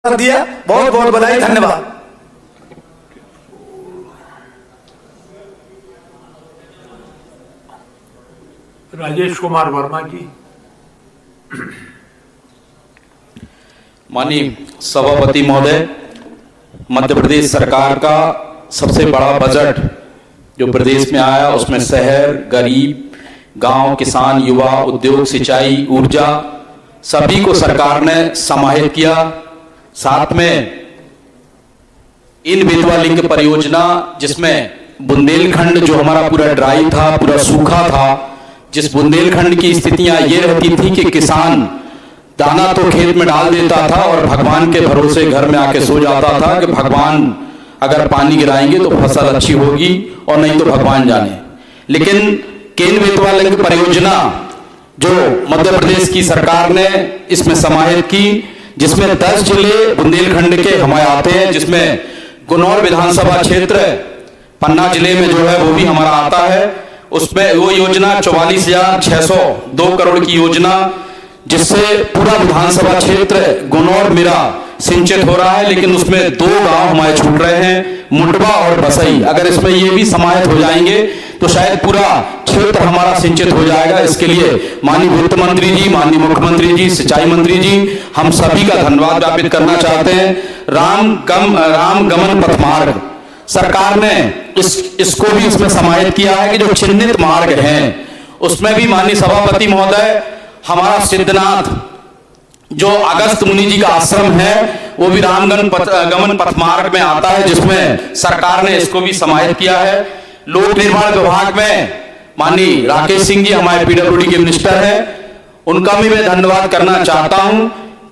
दिया। बहुत बहुत बधाई, धन्यवाद। राजेश कुमार वर्मा जी। माननीय सभापति महोदय, मध्य प्रदेश सरकार का सबसे बड़ा बजट जो प्रदेश में आया उसमें शहर, गरीब, गांव, किसान, युवा, उद्योग, सिंचाई, ऊर्जा सभी को सरकार ने समाहित किया। साथ में इन बेतवा लिंक परियोजना जिसमें बुंदेलखंड जो हमारा पूरा ड्राई था, पूरा सूखा था, जिस बुंदेलखंड की स्थितियां ये रहती थी कि किसान दाना तो खेत में डाल देता था और भगवान के भरोसे घर में आके सो जाता था कि भगवान अगर पानी गिराएंगे तो फसल अच्छी होगी और नहीं तो भगवान जाने। लेकिन केन बेतवा लिंक परियोजना जो मध्य प्रदेश की सरकार ने इसमें समाहित की, जिसमें 10 जिले बुंदेलखंड के हमारे आते हैं, जिसमें गुनौर विधानसभा क्षेत्र पन्ना जिले में जो है वो भी हमारा आता है। उसमें वो योजना 44,602 करोड़ की योजना, जिससे पूरा विधानसभा क्षेत्र गुनौर मेरा सिंचित हो रहा है। लेकिन उसमें 2 गांव हमारे छूट रहे हैं, मुंडवा और बसई। अगर इसमें ये भी समाहित हो जाएंगे तो शायद पूरा क्षेत्र हमारा सिंचित हो जाएगा। इसके लिए माननीय वित्त मंत्री जी, माननीय मुख्यमंत्री जी, सिंचाई मंत्री जी, हम सभी का धन्यवाद ज्ञापित करना चाहते हैं। राम गमन पथ मार्ग सरकार ने इसको भी इसमें समाहित किया है कि जो चिन्हित मार्ग हैं उसमें भी माननीय सभापति महोदय, हमारा सिद्धनाथ जो अगस्त मुनि जी का आश्रम है वो भी गमन पथ मार्ग में आता है, जिसमें सरकार ने इसको भी समाहित किया है। लोक निर्माण विभाग में माननीय राकेश सिंह जी हमारे पीडब्ल्यूडी के मिनिस्टर हैं, उनका भी मैं धन्यवाद करना चाहता हूं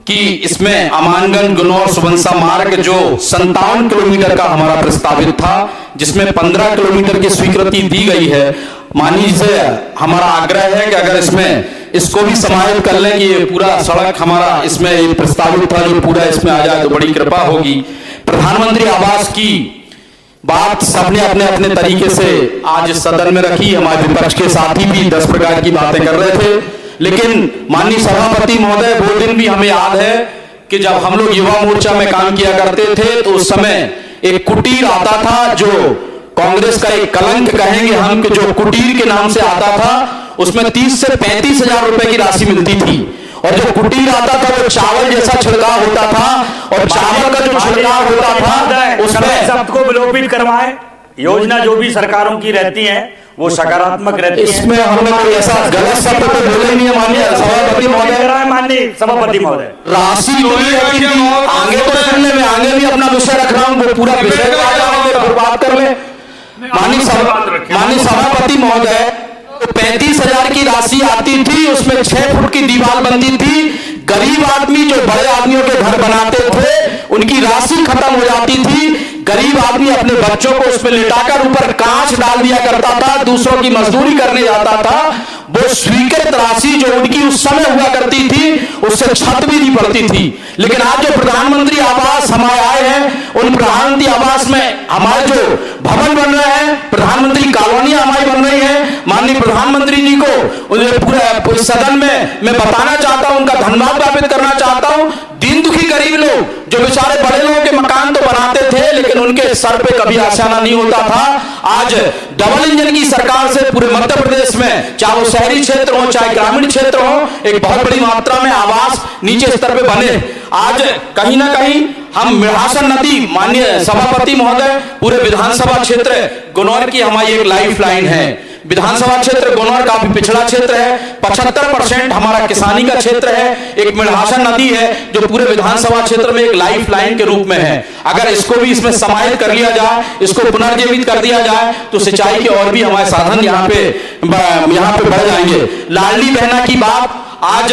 कि इसमें अमानगंज गुनौर सुबनसा मार्ग जो 57 किलोमीटर का हमारा प्रस्तावित था, जिसमें 15 किलोमीटर की स्वीकृति दी गई है। माननीय से हमारा आग्रह है कि अगर इसमें इसको भी समाहित कर लें कि ये पूरा सड़क हमारा इसमें ये प्रस्तावित था जो पूरा इसमें आ जाए तो बड़ी कृपा होगी। प्रधानमंत्री आवास की बात सबने अपने अपने तरीके से आज सदन में रखी। हमारे विपक्ष के साथी भी 10 प्रकार की बातें कर रहे थे, लेकिन माननीय सभापति महोदय वो दिन भी हमें याद है कि जब हम लोग युवा मोर्चा में काम किया करते थे तो उस समय एक कुटीर आता था जो कांग्रेस का एक कलंक कहेंगे हम, कि जो कुटीर के नाम से आता था उसमें 30 से 35 हजार रुपए की राशि मिलती थी। और जो कुटीर आता था वो चावल जैसा छिड़काव होता था, और चावल का जो छिड़काव होता था उसमें सबको विलोपित करवाएं। योजना जो भी सरकारों की रहती है वो सकारात्मक रहती है। इसमें हमने कोई ऐसा गलत शब्द तो बोले नहीं है। माननीय सभापति महोदय, माननीय सभापति महोदय, राशि आगे तो सुनने में आगे भी अपना विषय रख रहा हूँ, वो पूरा विषय बात कर ले। माननीय सभापति महोदय, 35,000 की राशि आती थी, उसमें 6 फुट की दीवार बनती थी। गरीब आदमी जो बड़े आदमियों के घर बनाते थे उनकी राशि खत्म हो जाती थी। गरीब आदमी अपने बच्चों को उसमें लिटाकर ऊपर कांच डाल दिया करता था, दूसरों की मजदूरी करने जाता था। वो स्वीकृत राशि जो उनकी उस समय हुआ करती थी उससे छत भी नहीं पड़ती थी। लेकिन आज जो प्रधानमंत्री आवास हमारे आए हैं, उन प्रधानमंत्री आवास में हमारे जो भवन बन रहे हैं, प्रधानमंत्री कॉलोनियां हमारी बन रही हैं। माननीय प्रधानमंत्री जी को पूरे सदन में मैं बताना चाहता हूं, उनका धन्यवाद ज्ञापित करना चाहता हूं। दीन दुखी गरीब लोग जो बेचारे बड़े लोगों के मकान तो बनाते थे लेकिन उनके सर पे कभी आशाना नहीं होता था। आज डबल इंजन की सरकार से पूरे मध्य प्रदेश में, चाहे वो शहरी क्षेत्र हो चाहे ग्रामीण क्षेत्र हो, एक बहुत बड़ी मात्रा में आवास नीचे स्तर पे बने। आज कहीं ना कहीं हम मिढ़ासन नदी, माननीय सभापति महोदय, पूरे विधानसभा क्षेत्र गुनौर की हमारी एक लाइफ लाइन है। विधानसभा क्षेत्र गुनौर काफी पिछड़ा क्षेत्र है, 75% हमारा किसानी का क्षेत्र है। एक मिढ़ासन नदी है जो पूरे विधानसभा क्षेत्र में एक लाइफ लाइन के रूप में है। अगर इसको भी इसमें समाहित कर लिया जाए, इसको पुनर्जीवित कर दिया जाए तो सिंचाई के और भी हमारे साधन यहाँ पे बढ़ जाएंगे। लाडली बहना की बात, आज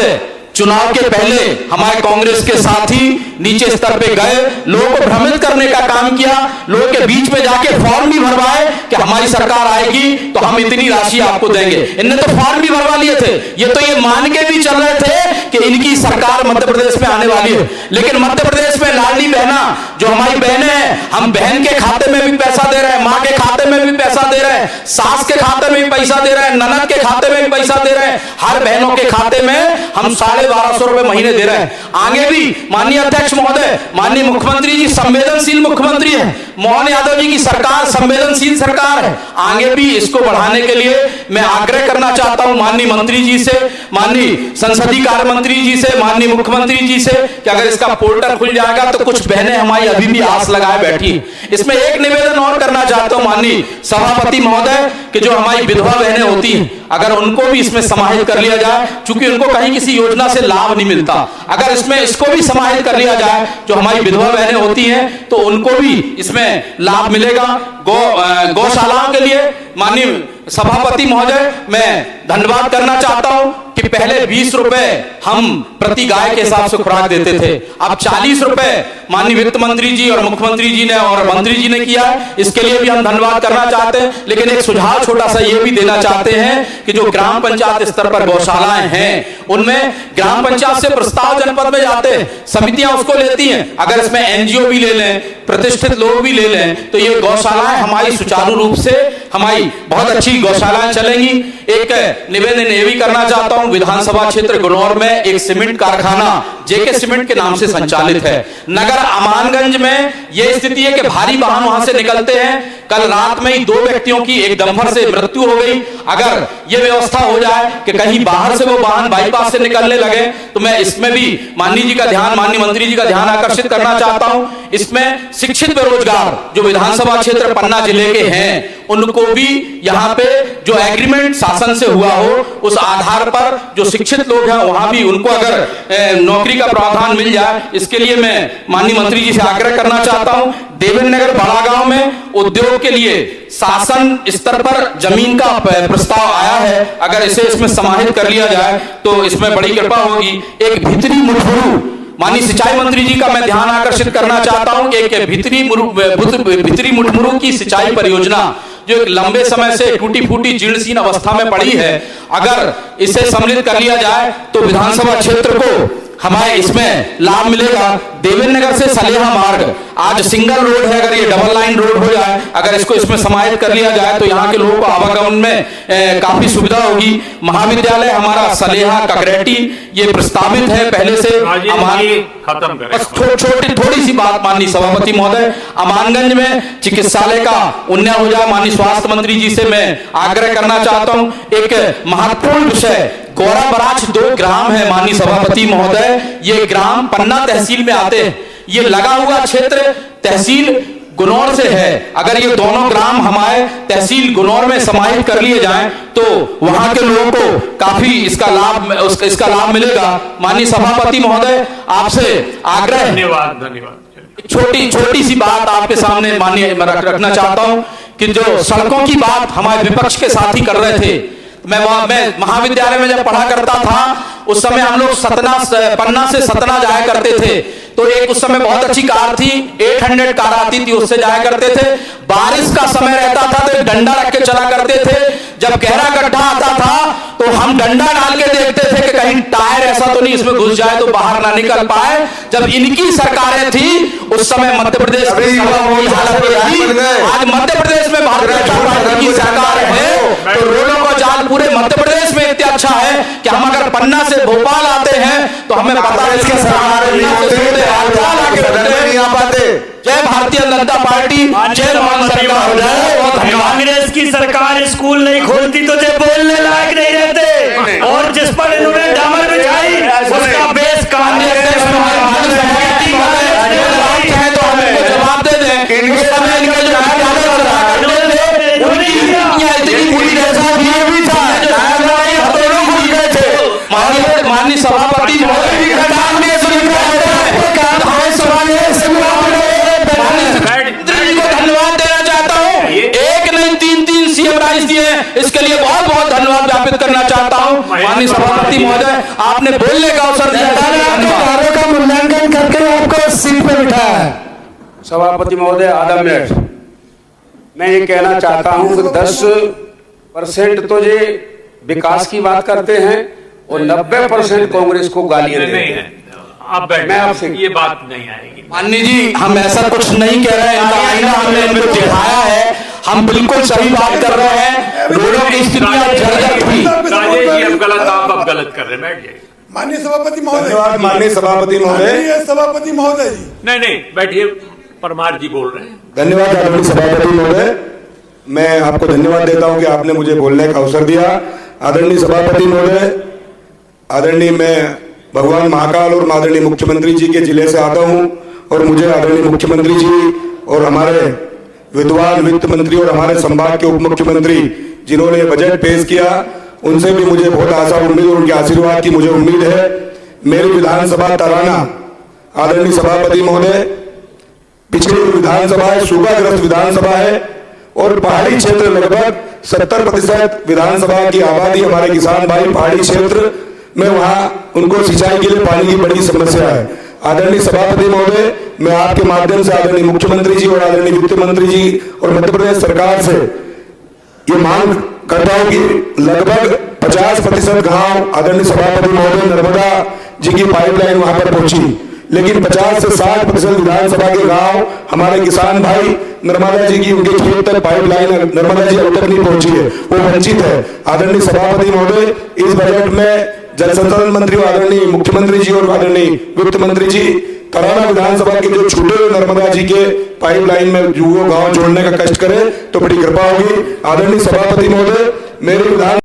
चुनाव के पहले हमारे कांग्रेस के साथी नीचे स्तर पे गए, लोगों को भ्रमित करने का काम किया, लोगों के बीच में जाके फॉर्म भी भरवाए कि हमारी सरकार आएगी तो हम इतनी राशि आपको देंगे। इनने तो फॉर्म भी भरवा लिए थे, ये मान के भी चल रहे थे कि इनकी सरकार मध्य प्रदेश में आने वाली है। लेकिन मध्य प्रदेश में लाडली बहना जो हमारी बहनें हैं, हम बहन के खाते में भी पैसा दे रहे हैं, माँ के खाते में भी पैसा दे रहे हैं, सास के खाते में भी पैसा दे रहे हैं, ननद के खाते में भी पैसा दे रहे हैं, हर बहनों के खाते में हम 1250 रुपए महीने दे रहे हैं। आगे भी माननीय अध्यक्ष महोदय, माननीय मुख्यमंत्री जी संवेदनशील मुख्यमंत्री है, मोहन यादव जी की सरकार संवेदनशील सरकार है। आगे भी इसको बढ़ाने के लिए मैं आग्रह करना चाहता हूं माननीय मंत्री जी से, माननीय संसदीय कार्य मंत्री जी से, माननीय मुख्यमंत्री जी से कि अगर इसका पोर्टल खुल जाएगा तो कुछ बहनें हमारी अभी भी आस लगाए बैठी। इसमें एक निवेदन और करना चाहता हूं माननीय सभापति महोदय कि जो हमारी विधवा बहनें होती हैं, अगर उनको भी इसमें समाहित कर लिया जाए, क्योंकि उनको कहीं किसी योजना से लाभ नहीं मिलता, अगर इसमें इसको भी समाहित कर लिया जाए, जो हमारी विधवा बहनें होती हैं तो उनको भी इसमें लाभ मिलेगा। गौशालाओं के लिए माननीय सभापति महोदय मैं धन्यवाद करना चाहता हूं कि पहले 20 रुपए हम प्रति गाय के हिसाब से खुराक देते थे, अब 40 रुपए माननीय वित्त मंत्री जी और मुख्यमंत्री जी ने और मंत्री जी ने किया है, इसके लिए भी हम धन्यवाद करना चाहते हैं। लेकिन एक सुझाव छोटा सा ये भी देना चाहते हैं कि जो ग्राम पंचायत स्तर पर गौशालाएं हैं, उनमें ग्राम पंचायत से प्रस्ताव जनपद में जाते हैं, समितियां उसको लेती हैं, अगर इसमें एनजीओ भी ले लें, प्रतिष्ठित लोग भी ले लें, तो ये गौशालाएं हमारी सुचारू रूप से हमारी बहुत अच्छी गौशालाएं चलेंगी। एक निवेदन ये भी करना चाहता हूं, विधानसभा क्षेत्र गुनौर में एक सीमेंट कारखाना जेके सीमेंट के नाम से संचालित है। नगर अमानगंज में यह स्थिति है कि भारी वाहन वहां से निकलते हैं। कल रात में ही 2 व्यक्तियों की एक डंपर से मृत्यु हो गई। अगर यह व्यवस्था हो जाए कि कहीं बाहर से वो वाहन बाईपास से निकलने लगे तो मैं इसमें भी माननीय जी का ध्यान, माननीय मंत्री जी का ध्यान आकर्षित करना चाहता हूं। इसमें शिक्षित बेरोजगार जो विधानसभा क्षेत्र पन्ना जिले के हैं, उनको भी यहाँ पे जो एग्रीमेंट शासन से हुआ हो, उस आधार पर जो शिक्षित लोग हैं वहां भी उनको अगर नौकरी का प्रावधान मिल जाए, इसके लिए मैं माननीय मंत्री जी से आग्रह करना चाहता हूं। देवेंद्र नगर बड़ा गांव में उद्योग के लिए शासन स्तर पर जमीन का प्रस्ताव आया है, अगर इसे इसमें समाहित कर लिया जाए तो इसमें बड़ी कृपा होगी। एक भीतरी मुठभरू माननीय सिंचाई मंत्री जी का मैं ध्यान आकर्षित करना चाहता हूं कि एक भीतरी मुठमुरू की सिंचाई परियोजना जो एक लंबे समय से टूटी फूटी जीर्ण अवस्था में पड़ी है, अगर इसे सम्मिलित कर लिया जाए तो विधानसभा क्षेत्र को हमारे इसमें लाभ मिलेगा। देवेंद्र नगर से सलेहा मार्ग आज सिंगल रोड है, अगर ये डबल लाइन रोड हो जाए, अगर इसको इसमें समाहित कर लिया जाए तो यहाँ के लोगों को आवागमन में काफी सुविधा होगी। महाविद्यालय हमारा सलेहा ककरेटी ये प्रस्तावित है पहले से। खत्म करें। थोड़ी सी बात माननीय सभापति महोदय, अमानगंज में चिकित्सालय का उन्नयन हो जाए, माननीय स्वास्थ्य मंत्री जी से मैं आग्रह करना चाहता हूं। एक महत्वपूर्ण विषय, गौरा बराच 2 ग्राम है माननीय सभापति महोदय, ये ग्राम पन्ना तहसील में आते हैं। ये लगा हुआ क्षेत्र तहसील गुनौर से है, अगर ये दोनों ग्राम हमारे तहसील गुनौर में समाहित कर लिए जाएं तो वहां के लोगों को काफी इसका लाभ मिलेगा। माननीय सभापति महोदय आपसे आग्रह, धन्यवाद। छोटी सी बात आपके सामने माननीय रखना चाहता हूं कि जो सड़कों की बात हमारे विपक्ष के साथी कर रहे थे, मैं महाविद्यालय में जब पढ़ा करता था उस समय हम लोग पन्ना से सतना जाया करते थे, तो एक उस समय बहुत अच्छी कार थी, 800 कार आती थी, उससे जाया करते थे। बारिश का समय रहता था तो डंडा रख के चला करते थे। जब गहरा गड्ढा आता था तो हम डंडा डाल के देखते थे कि कहीं टायर ऐसा तो नहीं इसमें घुस जाए तो बाहर ना निकल पाए। जब इनकी सरकारें थी उस समय मध्य प्रदेश आज मध्य प्रदेश में भारतीय जनता पार्टी की सरकार है तो रोडों का जाल पूरे मध्य प्रदेश में इतना अच्छा है कि हम अगर पन्ना से भोपाल आते हैं तो हमें पता है इसके जय भारतीय जनता पार्टी, जय रमन सरकार। कांग्रेस की सरकार स्कूल नहीं खोलती तो जो बोलने लायक नहीं रहते, और जिस पर इन्होंने डामर बिछाई उसका बेस कांग्रेस है तो हमें जवाब दे दें। माननीय सभापति धन्यवाद देना चाहता हूँ। एक नहीं 3 सीएम राइज दिए, इसके लिए बहुत बहुत धन्यवाद ज्ञापित करना चाहता हूँ। माननीय सभापति महोदय आपने बोलने का अवसर दिया, कार्यों का मूल्यांकन करके आपको सीट पर बिठाया है। सभापति महोदय आधा मिनट मैं ये कहना चाहता हूँ कि 10% तो ये विकास की बात करते हैं और 90% कांग्रेस को गालियां देते हैं। आप बैठ मैं आपसे ये बात नहीं आएगी। माननीय जी, हम ऐसा कुछ नहीं कह रहे हैं, इनका आईना हमने इनको दिखाया है, हम बिल्कुल सही बात कर रहे हैं। रोडों की स्थितियां जर्जर थी। राजेश जी अब गलत, आप अब गलत कर रहे हैं, बैठ जाइए। माननीय सभापति महोदय, धन्यवाद माननीय सभापति महोदय। माननीय सभापति महोदय जी, नहीं बैठिए, परमार जी बोल रहे हैं। धन्यवाद आदरणीय सभापति महोदय, मैं आपको धन्यवाद देता हूं कि आपने मुझे बोलने का अवसर दिया। आदरणीय सभापति महोदय, आदरणीय मैं भगवान महाकाल और आदरणीय मुख्यमंत्री जी के जिले से आता हूं और मुझे आदरणीय मुख्यमंत्री जी और हमारे विद्वान वित्त मंत्री और हमारे संभाग के उप मुख्यमंत्री जिन्होंने बजट पेश किया, उनसे भी मुझे बहुत आशा उम्मीद और उनके आशीर्वाद की मुझे उम्मीद है। मेरी विधानसभा तराना, आदरणीय सभापति महोदय, पिछली विधानसभा है, सूखाग्रस्त विधानसभा है और पहाड़ी क्षेत्र लगभग 70% विधानसभा की आबादी हमारे किसान भाई पहाड़ी क्षेत्र में, वहां उनको सिंचाई के लिए पानी की बड़ी समस्या है। आदरणीय सभापति महोदय, मैं आपके माध्यम से आदरणीय मुख्यमंत्री जी और आदरणीय वित्त मंत्री जी और मध्य प्रदेश सरकार से ये मांग करता हूं कि लगभग 50% गांव, आदरणीय सभापति महोदय, नर्मदा जी की पाइपलाइन वहां पर पहुंची, लेकिन 50 से 60% विधानसभा के गांव हमारे किसान भाई नर्मदा जी की उनके खेत तक पाइपलाइन नर्मदा जी अब तक नहीं पहुंची है, वो वंचित है। आदरणीय सभापति महोदय, इस बजट में जल संसाधन मंत्री आदरणीय मुख्यमंत्री जी और आदरणीय वित्त मंत्री जी तराना विधानसभा के जो छूटे हुए नर्मदा जी के पाइपलाइन में जो गांव जोड़ने का कष्ट करें तो बड़ी कृपा होगी। आदरणीय सभापति महोदय, मेरे विधान